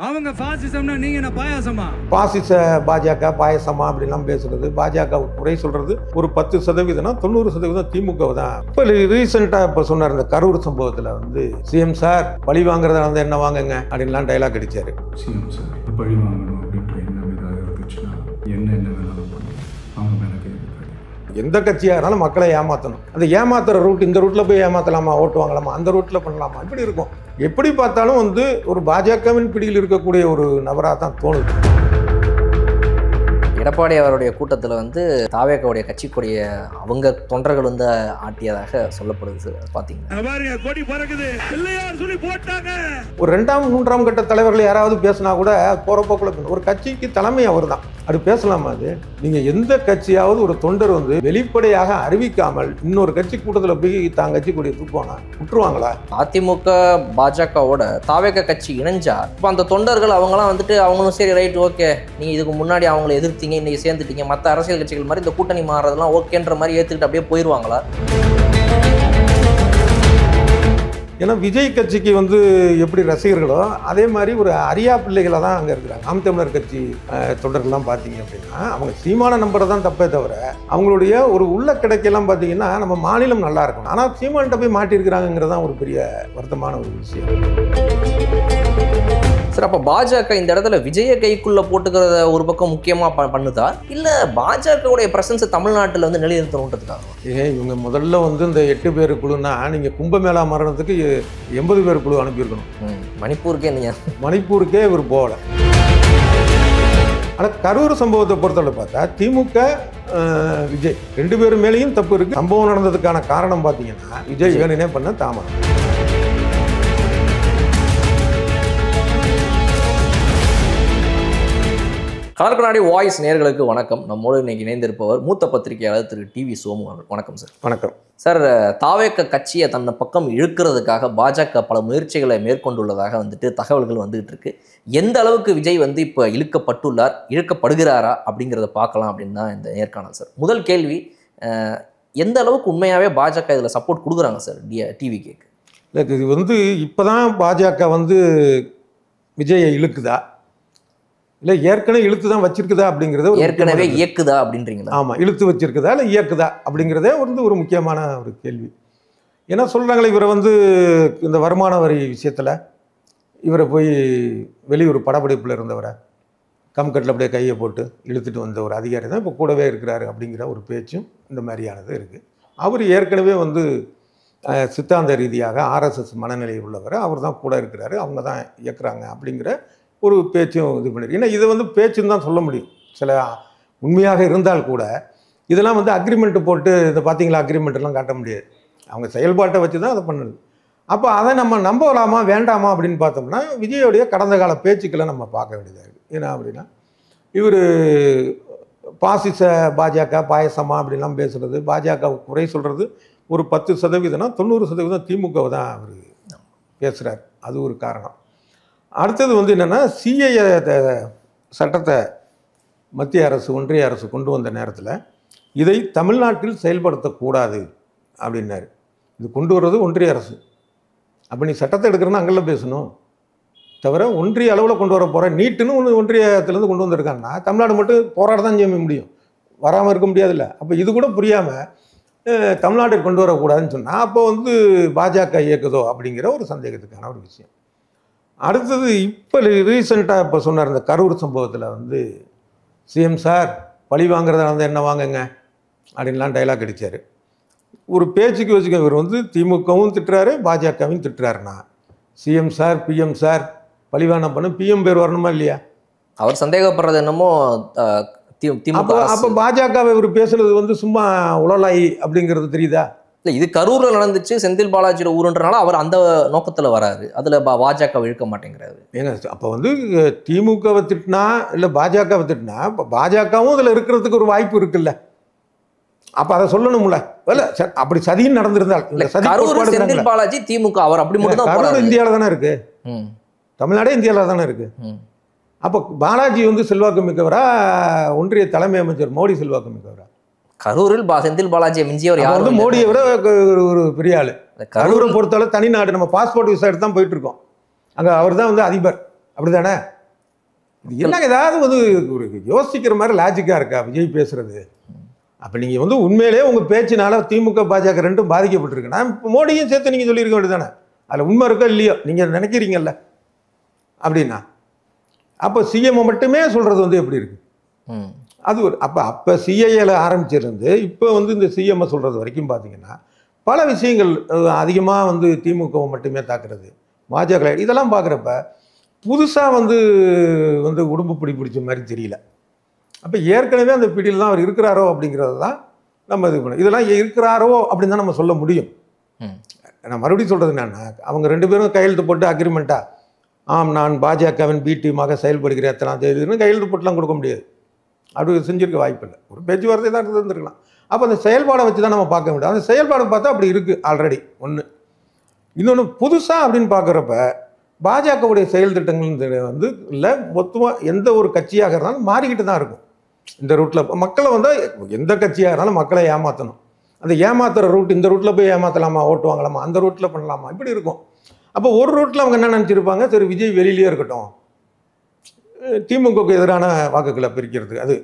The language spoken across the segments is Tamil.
அவங்க பாசிசம்னா நீங்க என்ன பாயாசமா? பாசிச பாஜக பாயசமா அப்படிலாம் பேசுறது, பாஜக குறை சொல்றது ஒரு 10%, 90% திமுக தான். இப்போ ரீசெண்டாக இப்போ சொன்னார் இந்த கரூர் சம்பவத்தில் வந்து சிஎம் சார் பழி வாங்குறதா வந்து என்ன வாங்குங்க அப்படின்லாம் டைலாக் அடிச்சாரு. சிஎம் சார் பழி வாங்கணும் அப்படின்ற என்ன விதாக இருந்துச்சுன்னா என்ன வேணாலும் பண்ணுவோம், அவங்க மேலே கை வைக்காது. எந்த கட்சியாக இருந்தாலும் மக்களை ஏமாற்றணும். அந்த ஏமாத்துற ரூட் இந்த ரூட்டில் போய் ஏமாற்றலாமா, ஓட்டு வாங்கலாமா, அந்த ரூட்டில் பண்ணலாமா, இப்படி இருக்கும். எப்படி பார்த்தாலும் வந்து ஒரு பாஜகவின் பிடியில் இருக்கக்கூடிய ஒரு நபராக தான் தோணுது. எடப்பாடி அவருடைய கூட்டத்தில் வந்து தாவேக்காவுடைய கட்சிக்குடைய அவங்க தொண்டர்கள் வந்து ஆட்டியதாக சொல்லப்படுது சார். பார்த்தீங்கன்னா கொடி பறக்குது பிள்ளையார் சொல்லி போட்டாங்க. ஒரு 2ஆம் 3ஆம் கட்ட தலைவர்கள் யாராவது பேசினா கூட போறப்போக்குள்ள ஒரு கட்சிக்கு தலைமை அவர் தான். அது பேசலாமா? அது நீங்க எந்த கட்சியாவது ஒரு தொண்டர் வந்து வெளிப்படையாக அறிவிக்காமல் இன்னொரு கட்சி கூட்டத்தில் போய் தான் கட்சி கொடியை தூக்குவானா, விட்டுருவாங்களா? அதிமுக பாஜகவோட தாவேக்கா கட்சி இணைஞ்சா இப்போ அந்த தொண்டர்கள் அவங்களாம் வந்துட்டு அவங்களும் சரி ரைட் ஓகே, நீங்கள் இதுக்கு முன்னாடி அவங்கள எதிர்த்தீங்க, இன்னைக்கு சேர்ந்துட்டீங்க, மற்ற அரசியல் கட்சிகள் மாதிரி இந்த கூட்டணி மாறுறதுலாம் ஓகேன்ற மாதிரி ஏற்றுக்கிட்டு அப்படியே போயிடுவாங்களா? ஏன்னா விஜய் கட்சிக்கு வந்து எப்படி ரசிகர்களோ அதே மாதிரி ஒரு அரியா பிள்ளைகளாக தான் அங்கே இருக்கிறாங்க. நாம் தமிழர் கட்சி தொண்டர்கள்லாம் பார்த்தீங்க அப்படின்னா அவங்க சீமான நம்பரை தான் தப்பே தவிர அவங்களுடைய ஒரு உள்ள கிடைக்கெல்லாம் பார்த்தீங்கன்னா நம்ம மாநிலம் நல்லா இருக்கணும். ஆனால் சீமான்கிட்ட போய் மாட்டியிருக்கிறாங்கிறது தான் ஒரு பெரிய வருத்தமான ஒரு விஷயம். சார் அப்போ பாஜக இந்த இடத்துல விஜய கைக்குள்ளே போட்டுக்கிறத ஒரு பக்கம் முக்கியமாக பண்ணுதா, இல்லை பாஜகவுடைய பிரசன்ஸ் தமிழ்நாட்டில் வந்து நிலைநிறுத்தணுன்றதுக்காக? இவங்க முதல்ல வந்து இந்த 8 பேர் குழுன்னா நீங்கள் கும்பமேளா மரணத்துக்கு 80 பேர் குழு அனுப்பியிருக்கணும். மணிப்பூருக்கே நீங்கள் மணிப்பூருக்கே இவர் போகல. ஆனால் கரூர் சம்பவத்தை பொறுத்தவரை பார்த்தா திமுக விஜய் 2 பேர் மேலேயும் தப்பு இருக்குது. சம்பவம் நடந்ததுக்கான காரணம் பார்த்தீங்கன்னா விஜய் வேணுனே பண்ண தாமதம். கலர்கண்ணாடி வாய்ஸ் நேயர்களுக்கு வணக்கம். நம்மோடு இன்னைக்கு இணைந்திருப்பவர் மூத்த பத்திரிகையாளர் திரு டிவி சோமு அவர்கள். வணக்கம் சார். வணக்கம் சார். தாவேக்க கட்சியை தன்னை பக்கம் இழுக்கிறதுக்காக பாஜக பல முயற்சிகளை மேற்கொண்டுள்ளதாக வந்துட்டு தகவல்கள் வந்துகிட்டு இருக்கு. எந்த அளவுக்கு விஜய் வந்து இப்போ இழுக்கப்பட்டுள்ளார், இழுக்கப்படுகிறாரா அப்படிங்கிறத பார்க்கலாம் அப்படின்னு தான் இந்த நேர்காணல் சார். முதல் கேள்வி, எந்த அளவுக்கு உண்மையாகவே பாஜக இதில் சப்போர்ட் கொடுக்குறாங்க சார் டிவி கேக்கு? இல்லை, இது வந்து இப்போ தான் பாஜக வந்து விஜயை இழுக்குதா இல்லை ஏற்கனவே இழுத்து தான் வச்சிருக்குதா அப்படிங்கிறத ஏற்கனவே இயக்குதா அப்படின்றீங்களா? ஆமாம், இழுத்து வச்சிருக்குதா இல்லை இயக்குதா அப்படிங்கிறதே வந்து ஒரு முக்கியமான ஒரு கேள்வி. ஏன்னா சொல்கிறாங்களே இவரை வந்து இந்த வருமான வரி விஷயத்தில் இவரை போய் வெளியூர் படப்பிடிப்பில் இருந்தவரை கம்கட்டில் அப்படியே கையை போட்டு இழுத்துட்டு வந்த ஒரு அதிகாரி தான் இப்போ கூடவே இருக்கிறாரு அப்படிங்கிற ஒரு பேச்சும் இந்த மாதிரியானது இருக்குது. அவர் ஏற்கனவே வந்து சித்தாந்த ரீதியாக ஆர்எஸ்எஸ் மனநிலை உள்ளவர், அவர் தான் கூட இருக்கிறாரு, அவங்க தான் இயக்குறாங்க அப்படிங்கிற ஒரு பேச்சும் இது பண்ணிருக்கு. ஏன்னா இதை வந்து பேச்சுன்னு தான் சொல்ல முடியும். சில உண்மையாக இருந்தால் கூட இதெல்லாம் வந்து அக்ரிமெண்ட்டு போட்டு இதை பார்த்தீங்களா அக்ரிமெண்ட்டெல்லாம் காட்ட முடியாது. அவங்க செயல்பாட்டை வச்சு தான் அதை பண்ணுது. அப்போ அதை நம்ம நம்பலாமா வேண்டாமா அப்படின்னு பார்த்தோம்னா விஜயோடைய கடந்த கால பேச்சுக்களை நம்ம பார்க்க வேண்டியதாக இருக்குது. ஏன்னா அப்படின்னா இவர் பாசிச பாஜக பாயசமா அப்படிலாம் பேசுகிறது, பாஜக குறை சொல்கிறது ஒரு 10%, 90% திமுக தான் அவர் பேசுகிறார். அது ஒரு காரணம். அடுத்தது வந்து என்னென்னா சிஏஏ சட்டத்தை மத்திய அரசு ஒன்றிய அரசு கொண்டு வந்த நேரத்தில் இதை தமிழ்நாட்டில் செயல்படுத்தக்கூடாது அப்படின்னாரு. இது கொண்டு வர்றது ஒன்றிய அரசு. அப்போ நீ சட்டத்தை எடுக்கிறன்னா அங்கெல்லாம் பேசணும் தவிர ஒன்றிய அளவில் கொண்டு வர போகிற நீட்டுன்னு ஒன்று ஒன்றியத்துலேருந்து கொண்டு வந்திருக்காங்கன்னா தமிழ்நாடு மட்டும் போராட தான் செய்ய முடியும், வராமல் இருக்க முடியாதுல்ல. அப்போ இது கூட புரியாமல் தமிழ்நாட்டை கொண்டு வரக்கூடாதுன்னு சொன்னால் அப்போ வந்து பாஜக இயக்குதோ அப்படிங்கிற ஒரு சந்தேகத்துக்கான ஒரு விஷயம். அடுத்தது இப்போ ரீசெண்டாக இப்போ சொன்னார் இந்த கரூர் சம்பவத்தில் வந்து சிஎம் சார் பழி வாங்குறதா வந்து என்ன வாங்குங்க அப்படின்லாம் டைலாக் அடித்தார். ஒரு பேச்சுக்கு வச்சுக்க இவர் வந்து திமுகவும் திட்டுறாரு பாஜகவும் திட்டுறாருன்னா சிஎம் சார் பிஎம் சார் பழிவான பண்ண பிஎம் பேர் வரணுமா இல்லையா? அவர் சந்தேகப்படுறது என்னமோ அப்போ பாஜகவை இவர் பேசுறது வந்து சும்மா உளலாய் அப்படிங்கிறது தெரியுதா? இல்லை, இது கரூரில் நடந்துச்சு, செந்தில் பாலாஜியோட ஊருன்றனால அவர் அந்த நோக்கத்தில் வராரு, அதில் பாஜக இழுக்க மாட்டேங்கிறாரு. ஏங்க அப்போ வந்து திமுகவை திட்டினா இல்லை பாஜகவை திட்டினா இப்போ பாஜகவும் இதில் இருக்கிறதுக்கு ஒரு வாய்ப்பு இருக்குல்ல. அப்போ அதை சொல்லணும்ல. இல்லை அப்படி சதியும் நடந்திருந்தால் கரூர் செந்தில் பாலாஜி திமுக அவர் அப்படி மட்டும் தான். கரூர் இந்தியாவில் தானே இருக்கு, தமிழ்நாடே இந்தியாவில் தானே இருக்கு. அப்போ பாலாஜி வந்து செல்வாக்கு மிக்கவரா ஒன்றிய தலைமை அமைச்சர் மோடி செல்வாக்கு மிக்கவரா? கரூரில் செந்தில் பாலாஜியை மிஞ்சியவர் யார் வந்து மோடியை விட ஒரு பெரிய ஆளு. கரூரை பொறுத்தவரை தனி நாடு, நம்ம பாஸ்போர்ட் விசா எடுத்து தான் போயிட்டு இருக்கோம். அங்கே அவர் தான் வந்து அதிபர் அப்படிதானே? இது என்ன ஏதாவது ஒரு யோசிக்கிற மாதிரி லாஜிக்காக இருக்கா விஜய் பேசுறது? அப்போ நீங்கள் வந்து உண்மையிலே உங்கள் பேச்சினால திமுக பாஜக ரெண்டும் பாதிக்கப்பட்டிருக்குன்னா இப்போ மோடியும் சேர்த்து நீங்கள் சொல்லியிருக்க வேண்டியதானே? அதில் உண்மை இருக்கோ இல்லையோ நீங்கள் நினைக்கிறீங்கல்ல அப்படின்னா அப்போ சிஎம் மட்டுமே சொல்கிறது வந்து எப்படி இருக்கு? அது ஒரு அப்போ சிஐஏல ஆரம்பிச்சிருந்து இப்போ வந்து இந்த சிஎம்ஐ சொல்கிறது வரைக்கும் பார்த்தீங்கன்னா பல விஷயங்கள் அதிகமாக வந்து திமுகவை மட்டுமே தாக்குறது, பாஜக இதெல்லாம் பார்க்குறப்ப புதுசாக வந்து உடம்பு பிடிச்ச மாதிரி தெரியல. அப்போ ஏற்கனவே அந்த பிடியில் தான் அவர் இருக்கிறாரோ அப்படிங்கிறது தான் நம்ம இது பண்ணணும். இதெல்லாம் இருக்கிறாரோ அப்படின்னு தான் நம்ம சொல்ல முடியும். நான் மறுபடியும் சொல்கிறது என்னன்னா, அவங்க 2 பேரும் கையெழுத்து போட்டு அக்ரிமெண்ட்டா ஆம் நான் பாஜகவின் பி டீமாக செயல்படுகிறேன் எத்தனாம் தேதினு கையெழுத்து போட்டுலாம் கொடுக்க முடியாது. அப்படி செஞ்சிருக்க வாய்ப்பு இல்லை. ஒரு பேச்சுவார்த்தை தான் இருந்திருக்கலாம். அப்போ அந்த செயல்பாடை வச்சு தான் நம்ம பார்க்க முடியும். அந்த செயல்பாடை பார்த்தா அப்படி இருக்குது ஆல்ரெடி ஒன்று. இன்னொன்று புதுசாக அப்படின்னு பார்க்குறப்ப பாஜகவுடைய செயல் திட்டங்கள் வந்து இல்லை மொத்தமாக எந்த ஒரு கட்சியாக இருந்தாலும் மாறிக்கிட்டு தான் இருக்கும். இந்த ரூட்டில் மக்களை வந்து எந்த கட்சியாக இருந்தாலும் மக்களை ஏமாற்றணும். அந்த ஏமாத்துற ரூட் இந்த ரூட்டில் போய் ஏமாற்றலாமா, ஓட்டு வாங்கலாமா, அந்த ரூட்டில் பண்ணலாமா, இப்படி இருக்கும். அப்போ ஒரு ரூட்டில் அவங்க என்ன நினச்சிருப்பாங்க, சரி விஜய் வெளியிலேயே இருக்கட்டும், திமுகவுக்கு எதிரான வாக்குகளை பிரிக்கிறதுக்கு, அது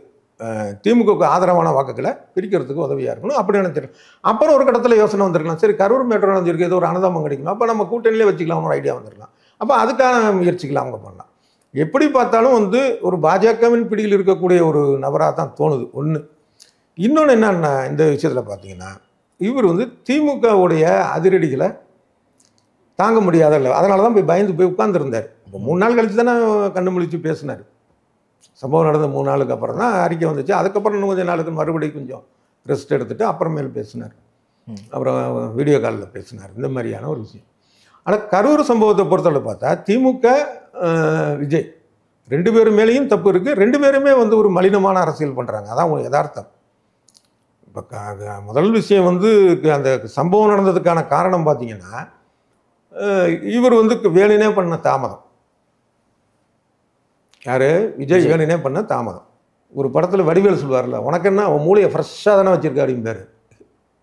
திமுகவுக்கு ஆதரவான வாக்குகளை பிரிக்கிறதுக்கு உதவியாக இருக்கணும் அப்படி நினச்சிருக்கேன். அப்புறம் ஒரு கட்டத்தில் யோசனை வந்திருக்கலாம், சரி கரூர் மெட்ரோ நினைச்சிருக்கு ஏதோ ஒரு அனுதாபம் கிடைக்கும், அப்போ நம்ம கூட்டணியிலே வச்சுக்கலாம்னு ஒரு ஐடியா வந்திருக்கலாம். அப்போ அதுக்கான முயற்சிகளை அவங்க பண்ணலாம். எப்படி பார்த்தாலும் வந்து ஒரு பாஜகவின் பிடியில் இருக்கக்கூடிய ஒரு நபராக தான் தோணுது ஒன்று. இன்னொன்று என்னன்னா இந்த விஷயத்தில் பார்த்தீங்கன்னா இவர் வந்து திமுகவுடைய அதிரடிகளை தாங்க முடியாத இல்லை, அதனால தான் போய் பயந்து போய் உட்கார்ந்துருந்தார். இப்போ 3 நாள் கழித்து தானே கண்ணு முழிச்சு பேசினார். சம்பவம் நடந்த 3 நாளுக்கு அப்புறம் தான் அறிக்கை வந்துச்சு. அதுக்கப்புறம் இன்னும் கொஞ்சம் நாளுக்கு மறுபடியும் கொஞ்சம் ரெஸ்ட் எடுத்துகிட்டு அப்புறமேல் பேசினார். அப்புறம் வீடியோ காலில் பேசினார். இந்த மாதிரியான ஒரு விஷயம். ஆனால் கரூர் சம்பவத்தை பொறுத்தவரை பார்த்தா திமுக விஜய் 2 பேர் மேலேயும் தப்பு இருக்குது. 2 பேருமே வந்து ஒரு மலினமான அரசியல் பண்ணுறாங்க. அதான் யதார்த்தம். இப்போ முதல் விஷயம் வந்து அந்த சம்பவம் நடந்ததுக்கான காரணம் பார்த்தீங்கன்னா இவர் வந்து வேணுனே பண்ண தாமதம். யார்? விஜய் வேணுனே பண்ண தாமதம். ஒரு படத்தில் வடிவேல் சொல்லுவார்ல, உனக்கு என்ன அவன் மூளையை ஃப்ரெஷ்ஷாக தானே வச்சுருக்கா அப்படிம்பாரு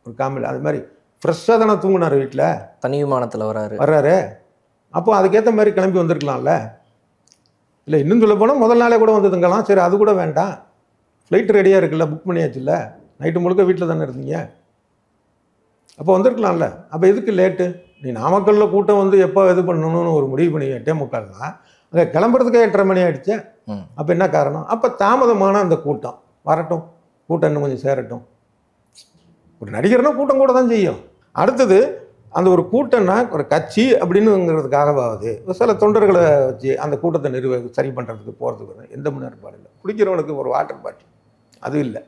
ஒரு காமெடி. அது மாதிரி ஃப்ரெஷ்ஷாக தானே தூங்கினார் வீட்டில், தனி விமானத்தில் வர்றாரு. அப்போ அதுக்கேற்ற மாதிரி கிளம்பி வந்திருக்கலாம்ல. இல்லை இன்னும் சொல்ல போனால் முதல் நாளே கூட வந்துதுங்கலாம். சரி அது கூட வேண்டாம், ஃப்ளைட் ரெடியாக இருக்குல்ல, புக் பண்ணியாச்சுல்ல, நைட்டு முழுக்க வீட்டில் தானே இருந்தீங்க, அப்போ வந்திருக்கலாம்ல. அப்போ எதுக்கு லேட்டு? நீ நாமக்கல்லில் கூட்டம் வந்து எப்போ இது பண்ணணும்னு ஒரு முடிவு பண்ணி 8:45 அங்கே கிளம்புறதுக்கே 8:30 மணி ஆகிடுச்சு. அப்போ என்ன காரணம்? அப்போ தாமதமான அந்த கூட்டம் வரட்டும், கூட்டம் இன்னும் கொஞ்சம் சேரட்டும். ஒரு நடிகர்னா கூட்டம் கூட தான் செய்யும். அடுத்தது அந்த ஒரு கூட்டம்னா ஒரு கட்சி அப்படின்னுங்கிறதுக்காகவாவது சில தொண்டர்களை வச்சு அந்த கூட்டத்தை சரி பண்ணுறதுக்கு போகிறதுக்கு எந்த முன்னேற்பாடு இல்லை. குடிக்கிறவனுக்கு ஒரு வாட்டர் பாட்டில் அது இல்லை.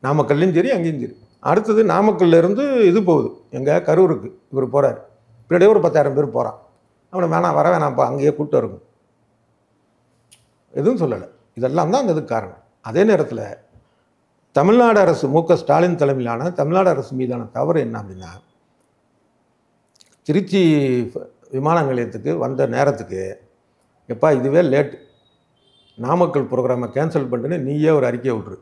நாமக்கல்லையும் சரி அங்கேயும் சரி. அடுத்தது நாமக்கல்லேருந்து இது போகுது எங்கள் கரூருக்கு இவர் போகிறார். பின்னாடியே ஒரு 10,000 பேர் போகிறான். அவனை வேணாம் வர வேணாம்ப்பா அங்கேயே கூட்டம் இருக்கும், எதுவும் சொல்லலை. இதெல்லாம் தான் அந்த இதுக்கு காரணம். அதே நேரத்தில் தமிழ்நாடு அரசு மு.க. ஸ்டாலின் தலைமையிலான தமிழ்நாடு அரசு மீதான தவறு என்ன அப்படின்னா, திருச்சி விமான நிலையத்துக்கு வந்த நேரத்துக்கு எப்பா இதுவே லேட்டு, நாமக்கல் ப்ரோக்ராமை கேன்சல் பண்ணிட்டுன்னு நீயே ஒரு அறிக்கையை விட்ரு,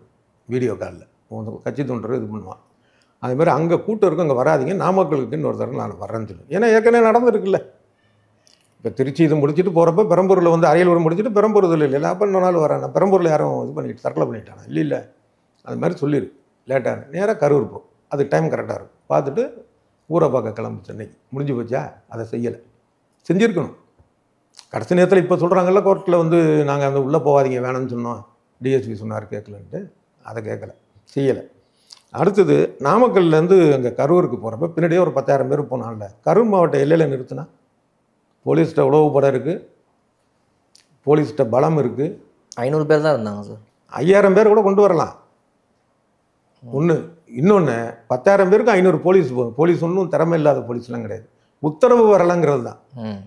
வீடியோ காலில் கட்சி தொண்டர் இது பண்ணுவான். அதுமாதிரி அங்கே கூட்டம் இருக்கும், அங்கே வராதிங்க, நாமக்கலுக்கு இன்னொரு தடவை நான் வரேன்னு சொல்லு. ஏன்னா ஏற்கனவே நடந்துருக்குல்ல. இப்போ திருச்சி இது முடிச்சுட்டு போகிறப்ப பெரம்பூரில் வந்து அரியலூர் முடிச்சுட்டு பெரம்பூர் இதில் இல்லை, அப்போ இன்னொரு நாள் வரேன், பெரம்பூரில் யாரும் இது பண்ணிட்டு தற்கொலை பண்ணிட்டானா? இல்லை அது மாதிரி சொல்லிடு. லேட்டாக நேராக கரூர் போ, அதுக்கு டைம் கரெக்டாக இருக்கும். பார்த்துட்டு ஊரை பார்க்க கிளம்பு, சென்னைக்கு முடிஞ்சு போச்சா? அதை செய்யலை, செஞ்சுருக்கணும். கடைசி நேரத்தில் இப்போ சொல்கிறாங்கல்ல கோர்ட்டில் வந்து நாங்கள் அந்த உள்ளே போகாதீங்க வேணும்னு சொன்னோம், டிஎஸ்பி சொன்னார் கேட்கலன்ட்டு, அதை கேட்கலை, செய்யலை. அடுத்தது நாமக்கல்லேருந்து அங்கே கரூருக்கு போகிறப்ப பின்னாடியே ஒரு 10,000 பேர் போனான்ல, கரூர் மாவட்ட எல்லையில் நிறுத்தினா போலீஸ்கிட்ட உளவு படம் இருக்குது, போலீஸ்கிட்ட பலம் இருக்குது. 500 பேர் தான் இருந்தாங்க சார். 5,000 பேர் கூட கொண்டு வரலாம் ஒன்று. இன்னொன்று 10,000 பேருக்கு 500 போலீஸ் போகும். போலீஸ் ஒன்றும் திறமை இல்லாத போலீஸ்லாம் கிடையாது, உத்தரவு வரலங்கிறது தான்.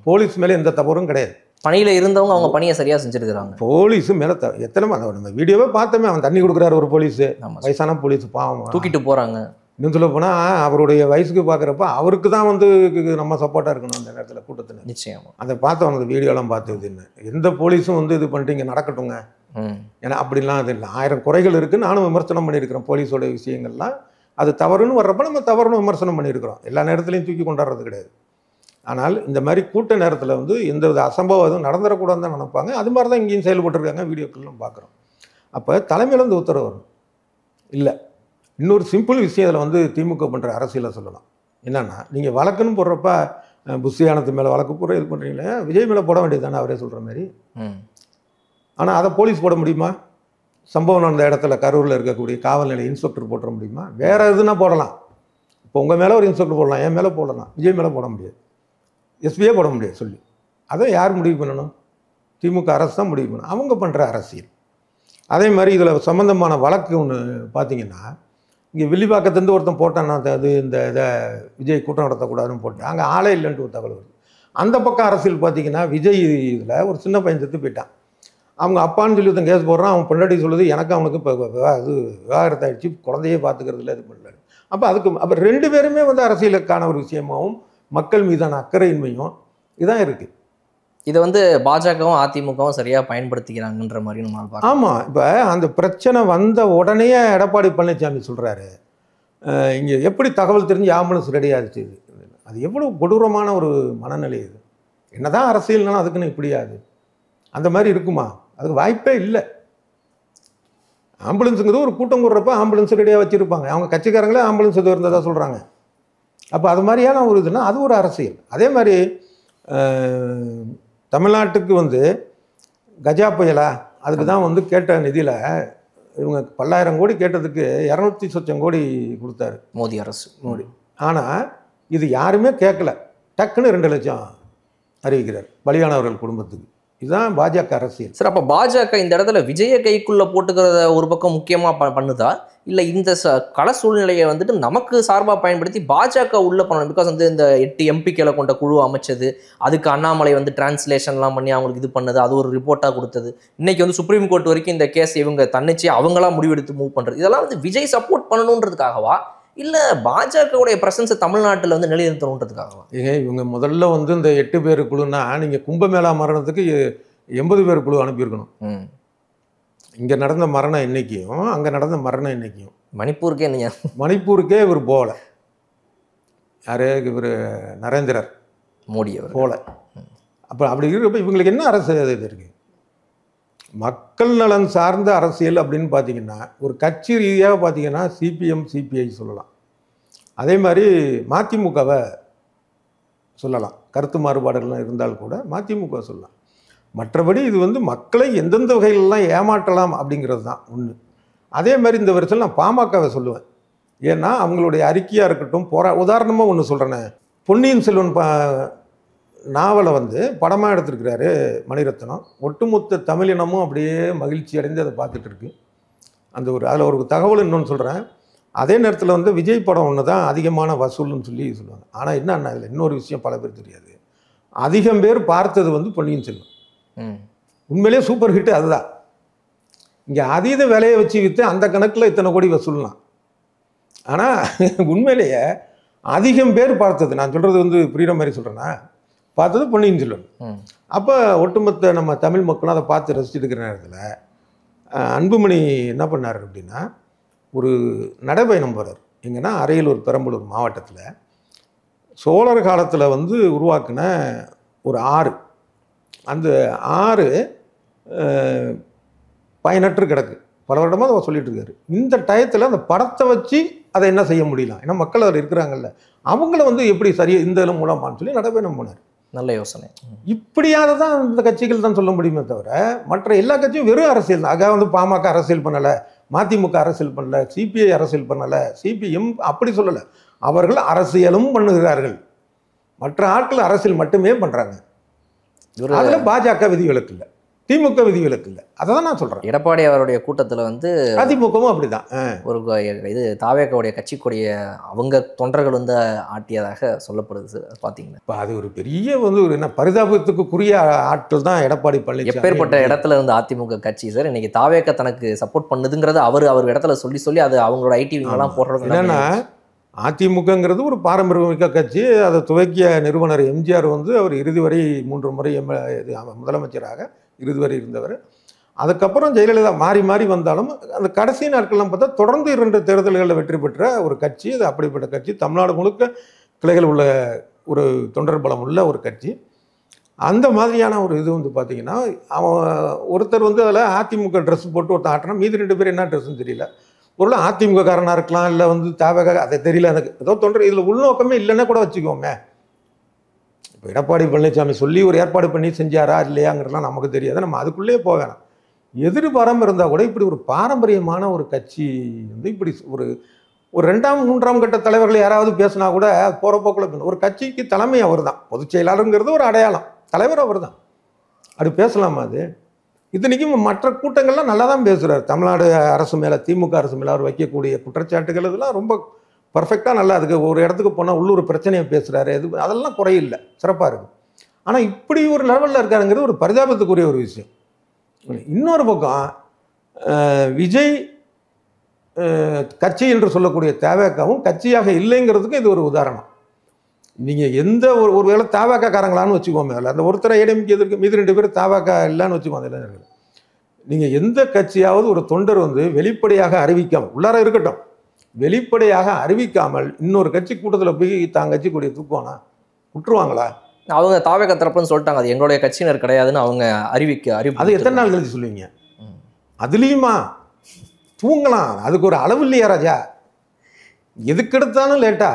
போலீஸ் மேலே எந்த தவறும் கிடையாது. பணியில் இருந்தவங்க அவங்க பணியை சரியாக செஞ்சுருக்கிறாங்க. போலீஸு மேலே எத்தனை நம்ம வீடியோவே பார்த்தோமே, அவன் தண்ணி கொடுக்குறாரு ஒரு போலீஸு, வயசான போலீஸ், பாவம் தூக்கிட்டு போகிறாங்க. இன்னும் சொல்ல போனால் அவருடைய வயசுக்கு பார்க்குறப்ப அவருக்கு தான் வந்து நம்ம சப்போர்ட்டாக இருக்கணும் அந்த நேரத்தில் கூட்டத்தில். நிச்சயமாக அதை பார்த்தோம், அந்த வீடியோலாம் பார்த்தது என்ன, எந்த போலீஸும் வந்து இது பண்ணிட்டு இங்கே நடக்கட்டுங்க, ஏன்னா அப்படிலாம் அது இல்லை. 1000 குறைகள் இருக்குது, நானும் விமர்சனம் பண்ணியிருக்கிறேன் போலீஸோட விஷயங்கள்லாம். அது தவறுன்னு வர்றப்ப நம்ம தவறுன்னு விமர்சனம் பண்ணியிருக்கிறோம். எல்லா நேரத்துலையும் தூக்கி கொண்டாடுறது கிடையாது. ஆனால் இந்த மாதிரி கூட்ட நேரத்தில் வந்து எந்த வித அசம்பவம் எதுவும் நடந்துடக்கூடாதுன்னு தான் நினைப்பாங்க. அது மாதிரி தான் இங்கேயும் செயல்பட்டுருக்காங்க, வீடியோக்கள்லாம் பார்க்குறோம். அப்போ தலைமையிலேருந்து உத்தரவு வரணும். இல்லை, இன்னொரு சிம்பிள் விஷயம் இதில் வந்து திமுக பண்ணுற அரசியலை சொல்லலாம். என்னென்னா, நீங்கள் வழக்குன்னு போடுறப்ப புஷியானத்து மேலே வழக்கு போடுற இது பண்ணுறீங்களே, விஜய் மேலே போட வேண்டியது தானே அவரே சொல்கிற மாதிரி. ஆனால் அதை போலீஸ் போட முடியுமா? சம்பவம் நடந்த இடத்துல கரூரில் இருக்கக்கூடிய காவல் நிலைய இன்ஸ்பெக்டர் போட முடியுமா? வேறு எதுனா போடலாம். இப்போ உங்கள் மேலே ஒரு இன்ஸ்பெக்டர் போடலாம், என் மேலே போடலாம், விஜய் மேலே போட முடியாது, எஸ்பியே போட முடியாது சொல்லி. அதை யார் முடிவு பண்ணணும்? திமுக அரசு தான் முடிவு பண்ணணும். அவங்க பண்ணுற அரசியல். அதே மாதிரி இதில் சம்மந்தமான வழக்கு ஒன்று பார்த்தீங்கன்னா, இங்கே வில்லிவாக்கத்துலேருந்து ஒருத்தன் போட்டான்னா அது இந்த இதை விஜய் கூட்டம் நடத்தக்கூடாதுன்னு போட்டேன், அங்கே ஆளே இல்லைன்ட்டு ஒரு தகவல் வருது. அந்த பக்கம் அரசியல் பார்த்தீங்கன்னா, விஜய் இதில் ஒரு சின்ன பையன் செத்து போயிட்டான். அவங்க அப்பான்னு சொல்லி ஒருத்தன் கேஸ் போடுறான், அவன் பொண்டாட்டி சொல்லுது எனக்கு அவனுக்கு இப்போ அது விவாகரத்தை ஆகிடுச்சு, குழந்தையே பார்த்துக்கிறதுல இது பண்ணல. அப்போ அப்போ 2 பேருமே வந்து அரசியலுக்கான ஒரு விஷயமாகவும் மக்கள் மீதான அக்கறையின்மையும் இதான் இருக்குது. இதை வந்து பாஜகவும் அதிமுகவும் சரியாக பயன்படுத்திக்கிறாங்கன்ற மாதிரி நம்ம பார்க்கலாம். ஆமாம், இப்போ அந்த பிரச்சனை வந்த உடனே எடப்பாடி பழனிசாமி சொல்கிறாரு, இங்கே எப்படி தகவல் தெரிஞ்சு ஆம்புலன்ஸ் ரெடி ஆகிடுச்சு. அது எவ்வளோ கொடூரமான ஒரு மனநிலை இது. என்ன தான் அரசியல்னாலும் அதுக்குன்னு இப்படியாது அந்த மாதிரி இருக்குமா? அதுக்கு வாய்ப்பே இல்லை. ஆம்புலன்ஸுங்கிறது ஒரு கூட்டம் கூடுறப்ப ஆம்புலன்ஸ் ரெடியாக வச்சுருப்பாங்க. அவங்க கட்சிக்காரங்களே ஆம்புலன்ஸ் எதுவும் இருந்ததாக சொல்கிறாங்க. அப்போ அது மாதிரியான ஒரு இதுனா அது ஒரு அரசியல். அதே மாதிரி தமிழ்நாட்டுக்கு வந்து கஜா புயலா அதுக்கு தான் வந்து கேட்ட நிதியில் இவங்க 10,000 கோடி கேட்டதுக்கு 200 சொச்சம் கோடி கொடுத்தாரு மோடி அரசு. ஆனால் இது யாருமே கேட்கல. டக்குன்னு 2 லட்சம் அறிவிக்கிறார் பலியானவர்கள் குடும்பத்துக்கு. இதுதான் பாஜக அரசியல். சார், அப்போ பாஜக இந்த இடத்துல விஜய கைக்குள்ளே போட்டுக்கிறத ஒரு பக்கம் முக்கியமாக பண்ணுதா, இல்லை இந்த கள சூழ்நிலையை வந்துட்டு நமக்கு சார்பாக பயன்படுத்தி பாஜக உள்ளே பண்ணணும்? பிகாஸ் வந்து இந்த 8 எம்பிக்களை கொண்ட குழு அமைச்சது, அதுக்கு அண்ணாமலை வந்து டிரான்ஸ்லேஷன்லாம் பண்ணி அவங்களுக்கு இது பண்ணது, அது ஒரு ரிப்போர்ட்டாக கொடுத்தது, இன்னைக்கு வந்து சுப்ரீம் கோர்ட் வரைக்கும் இந்த கேஸ் இவங்க தன்னிச்சு அவங்களாம் முடிவெடுத்து மூவ் பண்ணுறது, இதெல்லாம் வந்து விஜய் சப்போர்ட் பண்ணணுன்றதுக்காகவா, இல்லை பாஜகவுடைய பிரசன்ஸை தமிழ்நாட்டில் வந்து நிலைநிறுத்தணுன்றதுக்காகவா? ஏங்க, இவங்க முதல்ல வந்து இந்த 8 பேர் குழுன்னா நீங்கள் கும்பமேளா மரணத்துக்கு 80 பேர் குழு அனுப்பியிருக்கணும். இங்கே நடந்த மரண எண்ணிக்கையும் அங்கே நடந்த மரண எண்ணிக்கையும் மணிப்பூருக்கே நீங்க மணிப்பூருக்கே இவர் போகல. யாரு இவர்? நரேந்திரர் மோடி அவர் போகல. அப்போ அப்படி இருக்கிறப்ப இவங்களுக்கு என்ன அரசு இது இருக்குது? மக்கள் நலன் சார்ந்த அரசியல் அப்படின்னு பார்த்தீங்கன்னா, ஒரு கட்சி ரீதியாக பார்த்தீங்கன்னா சிபிஎம் சிபிஐ சொல்லலாம். அதே மாதிரி மதிமுகவை சொல்லலாம். கருத்து மாறுபாடுகள்லாம் இருந்தால் கூட மதிமுக சொல்லலாம். மற்றபடி இது வந்து மக்களை எந்தெந்த வகையிலெல்லாம் ஏமாற்றலாம் அப்படிங்கிறது தான் ஒன்று. அதே மாதிரி இந்த வருஷம் நான் பாமகவை சொல்லுவேன். ஏன்னா அவங்களுடைய அறிக்கையாக இருக்கட்டும், உதாரணமாக ஒன்று சொல்கிறேனே, பொன்னியின் செல்வன் நாவலை வந்து படமாக எடுத்துருக்கிறாரு மணிரத்னம். ஒட்டுமொத்த தமிழினமும் அப்படியே மகிழ்ச்சி அடைந்து அதை பார்த்துட்டு இருக்கு. அந்த ஒரு அதில் ஒரு தகவல் இன்னொன்று சொல்கிறேன். அதே நேரத்தில் வந்து விஜய் படம் ஒன்று தான் அதிகமான வசூல்னு சொல்லி சொல்லுவாங்க. ஆனால் என்னன்னா அதில் இன்னொரு விஷயம் பல பேர் தெரியாது. அதிகம் பேர் பார்த்தது வந்து பொன்னியின் செல்வன். உண்மையிலேயே சூப்பர் ஹிட்டு அதுதான். இங்கே அதீத விலையை வச்சு விற்று அந்த கணக்கில் இத்தனை கோடி வசூல்லாம். ஆனால் உண்மையிலேயே அதிகம் பேர் பார்த்தது, நான் சொல்கிறது வந்து புரிகிற மாதிரி சொல்கிறேன்னா, பார்த்தது பொன்னியின் செல்வன். அப்போ ஒட்டுமொத்த நம்ம தமிழ் மக்களும் அதை பார்த்து ரசிச்சுட்டு இருக்கிற நேரத்தில் அன்புமணி என்ன பண்ணார் அப்படின்னா, ஒரு நடைபயணம் போகிறார். எங்கன்னா அரியலூர் பெரம்பலூர் மாவட்டத்தில் சோழர் காலத்தில் வந்து உருவாக்கின ஒரு ஆறு, அந்த ஆறு பயனற்று கிடக்கு. பல வருடமாக அதை சொல்லிட்டு இருக்காரு. இந்த டயத்தில் அந்த படத்தை வச்சு அதை என்ன செய்ய முடியலாம்? ஏன்னா மக்கள் அதில் இருக்கிறாங்கல்ல, அவங்கள வந்து எப்படி சரியாக இந்த இதில் மூலமானு சொல்லி நடைபயணம் போனார். நல்ல யோசனை. இப்படியாவது தான் இந்த கட்சிகள் தான் சொல்ல முடியுமே தவிர மற்ற எல்லா கட்சியும் வெறும் அரசியல் தான். ஆக வந்து பாமக அரசியல் பண்ணலை, மதிமுக அரசியல் பண்ணலை, சிபிஐ அரசியல் பண்ணலை, சிபிஎம் அப்படி சொல்லலை. அவர்கள் அரசியலும் பண்ணுகிறார்கள். மற்ற ஆட்கள் அரசியல் மட்டுமே பண்ணுறாங்க. அதில் பாஜக விதிவிலக்கு இல்லை, திமுக விதிவிலக்கு இல்லை. அதை தான் நான் சொல்கிறேன். எடப்பாடி அவருடைய கூட்டத்தில் வந்து அதிமுகவும் அப்படிதான் ஒரு இது தாவேக்காவுடைய கட்சிக்குடைய அவங்க தொண்டர்கள் வந்து ஆட்டியதாக சொல்லப்படுது. பார்த்தீங்கன்னா இப்போ அது ஒரு பெரிய வந்து ஒரு என்ன பரிதாபத்துக்குரிய ஆட்கள் தான் எடப்பாடி பழனிசாமி. எப்பேற்பட்ட இடத்துல இருந்து அதிமுக கட்சி சார் இன்னைக்கு தாவேக்கா தனக்கு சப்போர்ட் பண்ணுதுங்கிறத அவர் இடத்துல சொல்லி அது அவங்களோட ஐடிவிங்கெல்லாம் போடுறது. என்னன்னா அதிமுகங்கிறது ஒரு பாரம்பரியமிக்க கட்சி. அதை துவக்கிய நிறுவனர் எம்ஜிஆர் வந்து அவர் இறுதி வரை 3 முறை முதலமைச்சராக இறுதி வரை இருந்தவர். அதுக்கப்புறம் ஜெயலலிதா மாறி மாறி வந்தாலும் அந்த கடைசி நாட்கள்லாம் பார்த்தா தொடர்ந்து 2 தேர்தல்களில் வெற்றி பெற்ற ஒரு கட்சி. அது அப்படிப்பட்ட கட்சி. தமிழ்நாடு முழுக்க கிளைகள் உள்ள ஒரு தொண்டர் பலம் உள்ள ஒரு கட்சி. அந்த மாதிரியான ஒரு இது வந்து பார்த்தீங்கன்னா, அவன் ஒருத்தர் வந்து அதில் அதிமுக ட்ரெஸ் போட்டு ஒருத்தன் ஆட்டினா, மீதி 2 பேர் என்ன ட்ரெஸ்ஸுன்னு தெரியல. ஒரு அதிமுக காரனாக இருக்கலாம், இல்லை வந்து தவக, அதை தெரியல எனக்கு. ஏதோ தொண்டர் இதில் உள்நோக்கமே இல்லைன்னா கூட வச்சுக்கோமே. இப்போ எடப்பாடி பழனிசாமி சொல்லி ஒரு ஏற்பாடு பண்ணி செஞ்சாரா இல்லையாங்கிறதுலாம் நமக்கு தெரியாது. நம்ம அதுக்குள்ளேயே போக வேணாம். எதிர்பாராமல் இருந்தால் கூட இப்படி ஒரு பாரம்பரியமான ஒரு கட்சி வந்து இப்படி ஒரு ஒரு 2ஆம் 3ஆம் கட்ட தலைவர்கள் யாராவது பேசினா கூட போகிற போக்கில் ஒரு கட்சிக்கு தலைமை அவர் தான். பொதுச் செயலாளருங்கிறது ஒரு அடையாளம், தலைவர் அவர் தான். அப்படி பேசலாமா? அது இத்தனைக்கும் மற்ற கூட்டங்கள்லாம் நல்லா தான் பேசுகிறார். தமிழ்நாடு அரசு மேலே, திமுக அரசு மேலே அவர் வைக்கக்கூடிய குற்றச்சாட்டுகள் இதெல்லாம் ரொம்ப பர்ஃபெக்டாக நல்லா. அதுக்கு ஒரு இடத்துக்கு போனால் உள்ளூர் பிரச்சனையை பேசுகிறாரு, அதெல்லாம் குறையில்லை, சிறப்பாக இருக்குது. ஆனால் இப்படி ஒரு லெவலில் இருக்காருங்கிறது ஒரு பரிதாபத்துக்குரிய ஒரு விஷயம். இன்னொரு பக்கம் விஜய் கட்சி என்று சொல்லக்கூடிய தவேகாவும் கட்சியாக இல்லைங்கிறதுக்கு இது ஒரு உதாரணம். நீங்கள் எந்த ஒரு வேளை தவேகாக்காரங்களான்னு வச்சுக்கோமே, அதில் அந்த ஒருத்தரை ஏடிஎம்கே எதிர்க்கு மீது 2 பேர் தவேகா இல்லைன்னு வச்சுக்கோங்க. இளைஞர்கள், நீங்கள் எந்த கட்சியாவது ஒரு தொண்டர் வந்து வெளிப்படையாக அறிவிக்காமல், உள்ளார இருக்கட்டும், வெளிப்படையாக அறிவிக்காமல் இன்னொரு கட்சி கூட்டத்தில் போய் தான் கட்சி கூடிய தூக்குவானா? விட்டுருவாங்களா? அவங்க தாவேக தரப்புன்னு சொல்லிட்டாங்க, அது எங்களுடைய கட்சியினர் கிடையாதுன்னு அவங்க அறிவிப்பு. அது எத்தனை நாள் கழிச்சு சொல்லுவீங்க? அதுலேயுமா தூங்கலாம், அதுக்கு ஒரு அளவு இல்லையா ராஜா? எதுக்கு எடுத்தாலும் லேட்டா.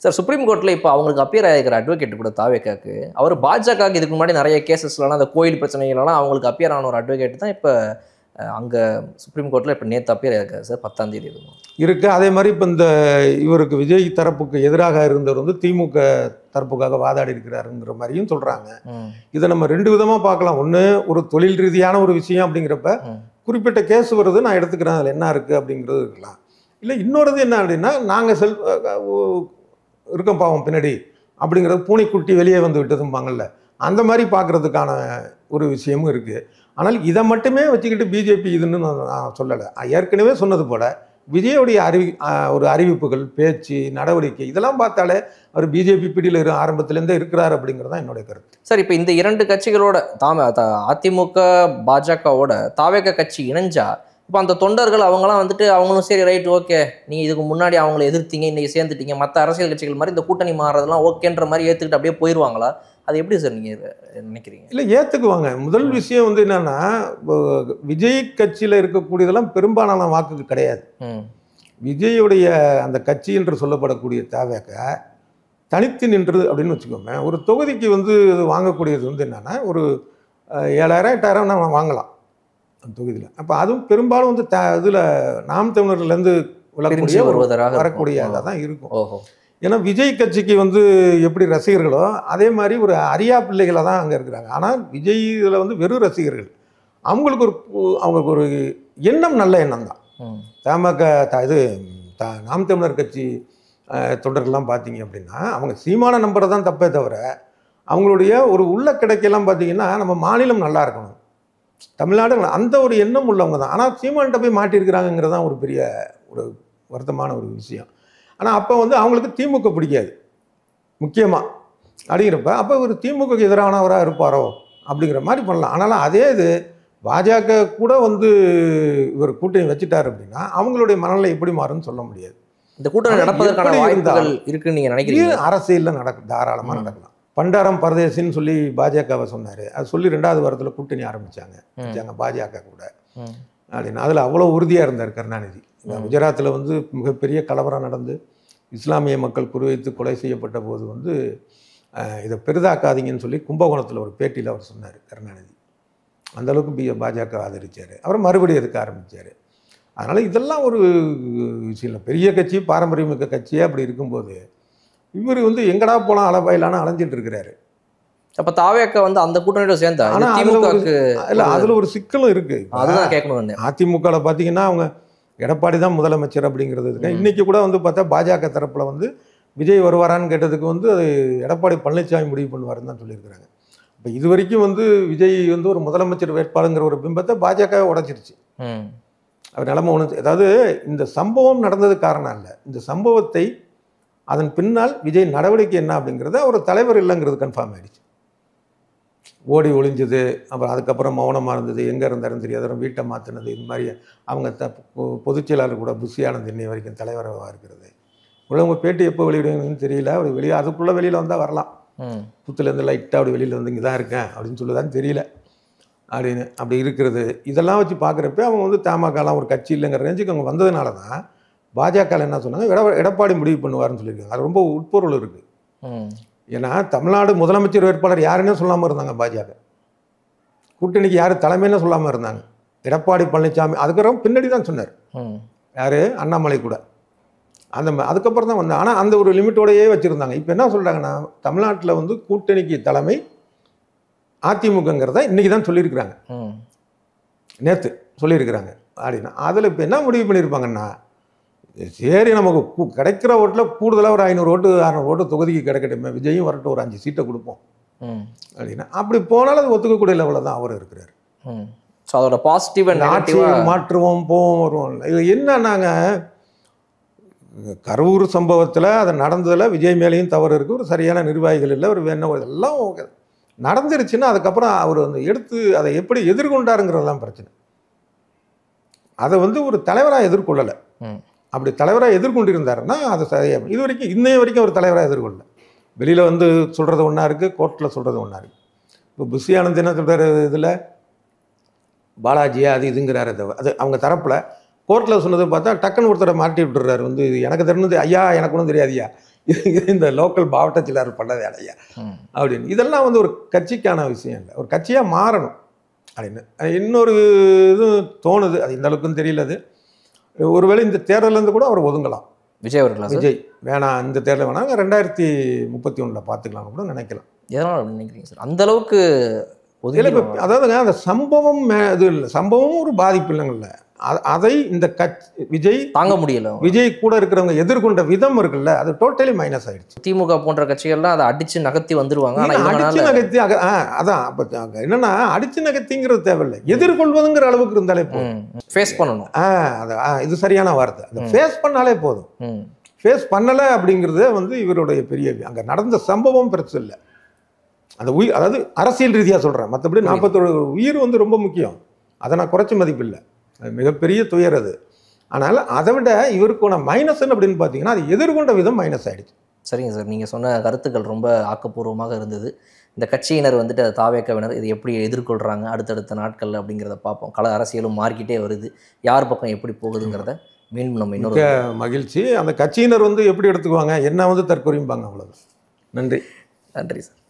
சார், சுப்ரீம் கோர்ட்டில் இப்போ அவங்களுக்கு அப்பியர் ஆகிருக்கிற அட்வொகேட் கூட தாவேக்காக்கு, அவர் பாஜகவுக்கு இதுக்கு முன்னாடி நிறைய கேசஸ்லாம், அந்த கோயில் பிரச்சனைகளெல்லாம் அவங்களுக்கு அப்பியர் ஆன ஒரு அட்வொகேட் தான் இப்போ அங்கே சுப்ரீம் கோர்ட்டில் இப்போ நேற்று அப்பியர் ஆகிருக்காரு சார், 10ஆம் தேதி இருக்குது. அதே மாதிரி இப்போ இந்த இவருக்கு விஜய் தரப்புக்கு எதிராக இருந்தவர் வந்து திமுக தரப்புக்காக வாதாடி இருக்கிறாருங்கிற மாதிரியும் சொல்கிறாங்க. இதை நம்ம 2 விதமாக பார்க்கலாம். ஒன்று, ஒரு தொழில் ரீதியான ஒரு விஷயம் அப்படிங்கிறப்ப குறிப்பிட்ட கேஸ் வருது, நான் எடுத்துக்கிறேன், அதில் என்ன இருக்குது அப்படிங்கிறது இருக்கலாம். இல்லை, இன்னொருது என்ன அப்படின்னா, நாங்கள் இருக்கோம் பாவம் பின்னாடி அப்படிங்கிறது, பூனைக்குட்டி வெளியே வந்து விட்டதும்பாங்கல்ல, அந்த மாதிரி பார்க்குறதுக்கான ஒரு விஷயமும் இருக்குது. ஆனால் இதை மட்டுமே வச்சுக்கிட்டு பிஜேபி இதுன்னு நான் சொல்லலை. ஏற்கனவே சொன்னது போல் விஜயோடைய ஒரு அறிவிப்புகள், பேச்சு, நடவடிக்கை இதெல்லாம் பார்த்தாலே அவர் பிஜேபி பிடியில் ஆரம்பத்திலேருந்தே இருக்கிறார் அப்படிங்கிறது தான் என்னுடைய கருத்து. சார், இப்போ இந்த 2 கட்சிகளோட அதிமுக பாஜகவோட தாவேக கட்சி இணைஞ்சா, இப்போ அந்த தொண்டர்கள் அவங்களாம் வந்துட்டு அவங்களும் சரி ரைட் ஓகே, நீங்கள் இதுக்கு முன்னாடி அவங்கள எதிர்த்தீங்க, இன்றைக்கி சேர்ந்துட்டீங்க, மற்ற அரசியல் கட்சிகள் மாதிரி இந்த கூட்டணி மாறுறதுலாம் ஓகேன்ற மாதிரி ஏற்றுக்கிட்டு அப்படியே போயிடுவாங்களா? அது எப்படி சார் நீங்கள் நினைக்கிறீங்க? இல்லை, ஏற்றுக்குவாங்க. முதல் விஷயம் வந்து என்னென்னா, விஜய் கட்சியில் இருக்கக்கூடியதெல்லாம் பெரும்பாலான வாக்குக்கு கிடையாது. விஜயுடைய அந்த கட்சி என்று சொல்லப்படக்கூடிய தாவேக தனித்து நின்றது அப்படின்னு வச்சுக்கோங்க. ஒரு தொகுதிக்கு வந்து வாங்கக்கூடியது வந்து என்னென்னா, ஒரு 7,000 8,000 நான் வாங்கலாம் அந்த தொகுதியில். அப்போ அதுவும் பெரும்பாலும் வந்து இதில் நாம் தமிழர்லேருந்து வரக்கூடியதாக தான் இருக்கும். ஏன்னா விஜய் கட்சிக்கு வந்து எப்படி ரசிகர்களோ அதே மாதிரி ஒரு அரியா பிள்ளைகளாக தான் அங்கே இருக்கிறாங்க. ஆனால் விஜய் இதில் வந்து வெறும் ரசிகர்கள். அவங்களுக்கு ஒரு எண்ணம் நல்ல எண்ணம் தான். நாம் தமிழர் கட்சி தொண்டர்கள்லாம் பார்த்தீங்க அப்படின்னா, அவங்க சீமான நம்பரை தான் தப்பே தவிர, அவங்களுடைய ஒரு உள்ள கிடைக்கெல்லாம் பார்த்தீங்கன்னா, நம்ம மாநிலம் நல்லா இருக்கணும், தமிழ்நாடு, அந்த ஒரு எண்ணம் உள்ளவங்க தான். ஆனால் சீமான்கிட்ட போய் மாட்டியிருக்கிறாங்கிறது தான் ஒரு பெரிய ஒரு வருத்தமான ஒரு விஷயம். ஆனால் அப்போ வந்து அவங்களுக்கு திமுக பிடிக்காது முக்கியமாக அப்படிங்கிறப்ப, அப்போ ஒரு திமுக எதிரானவராக இருப்பாரோ அப்படிங்கிற மாதிரி பண்ணலாம். ஆனாலும் அதே இது பாஜக கூட வந்து இவர் கூட்டணி வச்சுட்டார் அப்படின்னா அவங்களுடைய மனநிலை எப்படி மாறும்னு சொல்ல முடியாது. இந்த கூட்டணி நடப்பதற்கான வாய்ப்புகள் இருக்குன்னு நீங்கள் நினைக்கிறீங்க? அரசியலில் தாராளமாக நடக்கலாம். பண்டாரம் பரதேசின்னு சொல்லி பாஜகவை சொன்னார். அது சொல்லி 2வது வாரத்தில் கூட்டணி ஆரம்பித்தாங்க பாஜக கூட அப்படின்னு. அதில் அவ்வளோ உறுதியாக இருந்தார் கருணாநிதி. குஜராத்தில் வந்து மிகப்பெரிய கலவரம் நடந்து இஸ்லாமிய மக்கள் குறிவைத்து கொலை செய்யப்பட்ட போது வந்து இதை பெரிதாக்காதீங்கன்னு சொல்லி கும்பகோணத்தில் ஒரு பேட்டியில் அவர் சொன்னார் கருணாநிதி. அந்தளவுக்கு பாஜக ஆதரித்தார். அவர் மறுபடியும் எதுக்க ஆரம்பித்தார். அதனால் இதெல்லாம் ஒரு விஷயம். பெரிய கட்சி, பாரம்பரியமிக்க கட்சியே அப்படி இருக்கும்போது இவர் வந்து எங்கடா போகலாம் அளவாயிலான அலைஞ்சிட்டு இருக்கிறாரு. அப்போ தாவேக்க வந்து அந்த கூட்டணியோட சேர்ந்தா? இல்லை, அதில் ஒரு சிக்கலும் இருக்குது. அதுதான் கேட்கணும். அதிமுகவில் பார்த்தீங்கன்னா அவங்க எடப்பாடி தான் முதலமைச்சர் அப்படிங்கிறது இருக்கு. இன்றைக்கி கூட வந்து பார்த்தா பாஜக தரப்பில் வந்து விஜய் வருவாரான்னு கேட்டதுக்கு வந்து அது எடப்பாடி பழனிசாமி முடிவு பண்ணுவாருன்னு தான் சொல்லியிருக்கிறாங்க. இப்போ இது வரைக்கும் வந்து விஜய் வந்து ஒரு முதலமைச்சர் வேட்பாளருங்கிற ஒரு பிம்பத்தை பாஜக உடைச்சிருச்சு. அவர் நிலைமை ஒன்று. அதாவது இந்த சம்பவம் நடந்தது காரணம் இல்லை, இந்த சம்பவத்தை அதன் பின்னால் விஜய் நடவடிக்கை என்ன அப்படிங்கிறத ஒரு தலைவர் இல்லைங்கிறது கன்ஃபார்ம் ஆகிடுச்சு. ஓடி ஒளிஞ்சது, அப்புறம் அதுக்கப்புறம் மௌனமாக இருந்தது, எங்கே இருந்தாருன்னு தெரியாது, வீட்டை மாற்றினது, இது மாதிரி அவங்க பொதுச் செயலாளர் கூட புஷியானது இன்னை வரைக்கும் தலைவராக இருக்கிறது, உங்க பேட்டி எப்போ வெளியிடுவீங்கன்னு தெரியல. அப்படி வெளியே அதுக்குள்ளே வெளியில் வந்தால் வரலாம். புத்துலேருந்து லைட்டாக அப்படி வெளியில் வந்து இங்கே தான் இருக்கேன் அப்படின்னு சொல்லுதான்னு தெரியல அப்படின்னு. அப்படி இருக்கிறது இதெல்லாம் வச்சு பார்க்குறப்ப அவங்க வந்து தமாகலாம் ஒரு கட்சி இல்லைங்கிற ரேஞ்சுக்கு அவங்க வந்ததுனால தான் பாஜக என்ன சொன்னாங்க, எடப்பாடி முடிவு பண்ணுவார்னு சொல்லியிருக்காங்க. அது ரொம்ப உட்பொருள் இருக்குது. ஏன்னா தமிழ்நாடு முதலமைச்சர் வேட்பாளர் யாருன்னே சொல்லாமல் இருந்தாங்க. பாஜக கூட்டணிக்கு யார் தலைமைன்னு சொல்லாமல் இருந்தாங்க. எடப்பாடி பழனிசாமி அதுக்கப்புறம் பின்னாடி தான் சொன்னார். யார்? அண்ணாமலை கூட அதுக்கப்புறம் தான் வந்தாங்க. ஆனால் அந்த ஒரு லிமிட்டோடையே வச்சுருந்தாங்க. இப்போ என்ன சொல்கிறாங்கன்னா, தமிழ்நாட்டில் வந்து கூட்டணிக்கு தலைமை அதிமுகங்கிறத இன்றைக்கி தான் சொல்லியிருக்கிறாங்க, நேற்று சொல்லியிருக்கிறாங்க அப்படின்னா. அதில் இப்போ என்ன முடிவு பண்ணியிருப்பாங்கன்னா, சரி நமக்கு கிடைக்கிற ஓட்டில் கூடுதலாக ஒரு 500 ஓட்டு 600 ஓட்டு தொகுதிக்கு கிடைக்கட்டுமே, விஜயும் வரட்டும், ஒரு 5 சீட்டை கொடுப்போம் அப்படின்னா. அப்படி போனாலும் அது ஒத்துக்கக்கூடிய லெவலில் தான் அவர் இருக்கிறார். ஸோ அதோட பாசிட்டிவ் ஆட்சியை மாற்றுவோம் போவோம் வருவோம். இது என்னன்னாங்க, கரூர் சம்பவத்தில் அது நடந்ததில் விஜய் மேலேயும் தவறு இருக்குது, ஒரு சரியான நிர்வாகிகள் இல்லை, ஒரு வேணும், இதெல்லாம் நடந்துருச்சுன்னா அதுக்கப்புறம் அவர் வந்து எடுத்து அதை எப்படி எதிர்கொண்டாருங்கிறதெல்லாம் பிரச்சனை. அதை வந்து ஒரு தலைவராக எதிர்கொள்ளலை. அப்படி தலைவராக எதிர்கொண்டிருந்தாருன்னா அது சரியாக இது வரைக்கும் இன்னைய வரைக்கும் ஒரு தலைவராக எதிர்கொள்ளலை. வெளியில் வந்து சொல்கிறது ஒன்றா இருக்குது, கோர்ட்டில் சொல்கிறது ஒன்றா இருக்குது. இப்போ புஷி ஆனந்த் என்ன சொல்கிறார், இதில் பாலாஜியா அது இதுங்கிறாரு. அது அவங்க தரப்பில் கோர்ட்டில் சொன்னது பார்த்தா டக்குன்னு ஒருத்தரை மாட்டி விட்டுறாரு. வந்து எனக்கு தெரிஞ்சது ஐயா, எனக்கு ஒன்றும் தெரியாதியா, இது இந்த லோக்கல் மாவட்ட செயலாளர் பண்ணது ஐயா அப்படின்னு. இதெல்லாம் வந்து ஒரு கட்சிக்கான விஷயம் இல்லை, ஒரு கட்சியாக மாறணும் அப்படின்னு. இன்னொரு இது தோணுது, அது இந்த அளவுக்குன்னு தெரியல. அது ஒருவேளை இந்த தேர்தலேருந்து கூட அவர் ஒதுங்கலாம். விஜய் அவர்களா? விஜய் வேணாம், இந்த தேர்தல் வேணாம், 2031 பார்த்துக்கலாம் கூட நினைக்கலாம். எதனால் நினைக்கிறீங்க சார் அந்த அளவுக்கு? அதாவதுங்க அந்த சம்பவம் இது இல்லை, சம்பவமும் ஒரு பாதிப்பு இல்லைங்கல்ல, அதை இந்த விஜய் தாங்க முடியல. விஜய் கூட இருக்கிறவங்க எதிர்கொண்ட விதம் இருக்குல்ல, அது டோட்டலி மைனஸ் ஆயிடுச்சு. திமுக போன்ற கட்சிகள்லாம் அதை அடிச்சு நகர்த்தி வந்துருவாங்க. அடிச்சு நகர்த்தி அதான் என்னன்னா, அடிச்சு நகர்த்திங்கிறது தேவையில்லை, எதிர்கொள்வதுங்கிற அளவுக்கு இருந்தாலே போதும். ஃபேஸ் பண்ணணும். இது சரியான வார்த்தை. அந்த ஃபேஸ் பண்ணாலே போதும். ஃபேஸ் பண்ணலை அப்படிங்கிறது வந்து இவருடைய பெரிய அங்கே நடந்த சம்பவம் பெருசு இல்லை. அந்த உயிர், அதாவது அரசியல் ரீதியாக சொல்கிறேன், மற்றபடி 41 உயிர் வந்து ரொம்ப முக்கியம், அதை நான் குறைச்சி மதிப்பில்லை, அது மிகப்பெரிய துயர் அது. ஆனால் அதை விட இவருக்கான மைனஸ் அப்படின்னு பார்த்தீங்கன்னா, அது எதிர்கொண்ட விதம் மைனஸ் ஆகிடுச்சு. சரிங்க சார், நீங்கள் சொன்ன கருத்துக்கள் ரொம்ப ஆக்கப்பூர்வமாக இருந்தது. இந்த கட்சியினர் வந்துட்டு அதை தாவேக்கவினர் இதை எப்படி எதிர்கொள்கிறாங்க அடுத்தடுத்த நாட்கள் அப்படிங்கிறத பார்ப்போம். கள அரசியலும் மாறிக்கிட்டே வருது, யார் பக்கம் எப்படி போகுதுங்கிறத மீண்டும் நம்ம இன்னொரு மகிழ்ச்சி. அந்த கட்சியினர் வந்து எப்படி எடுத்துக்குவாங்க, என்ன வந்து தற்கொலைம்பாங்க, அவ்வளோதான். நன்றி. நன்றி சார்.